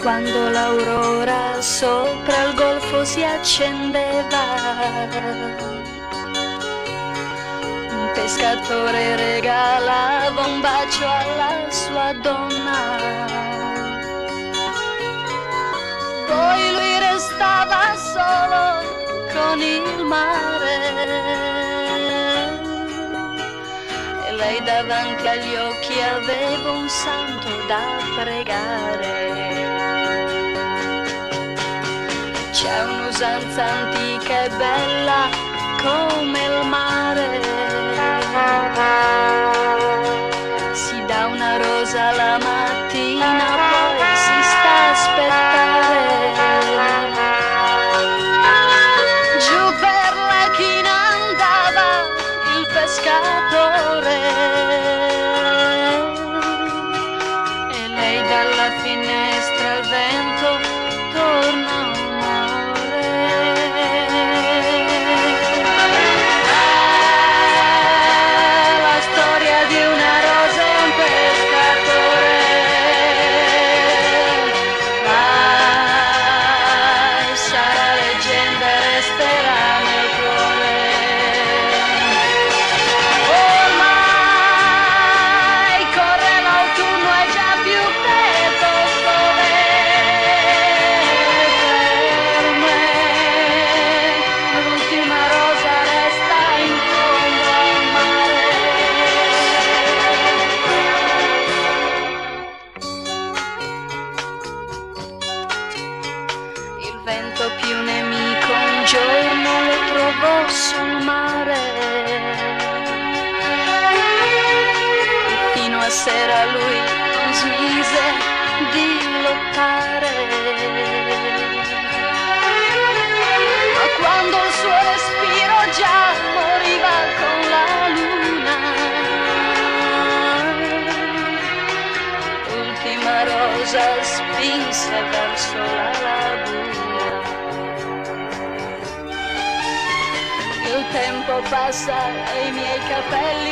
Quando l'aurora sopra il golfo si accendeva, un pescatore regalava un bacio alla sua donna, poi lui restava solo con il mare e lei davanti agli occhi aveva un santo da pregare. C'è un'usanza antica e bella come il mare, si dà una rosa la mattina, poi si sta a aspettare. Giù per la china andava il pescatore e lei dalla finestra al vento torna. Vento più nemico un giorno lo trovò sul mare e fino a sera lui non smise di lottare, ma quando il suo respiro già moriva con la luna, l'ultima rosa spinse verso la laguna. Il tempo passa e i miei capelli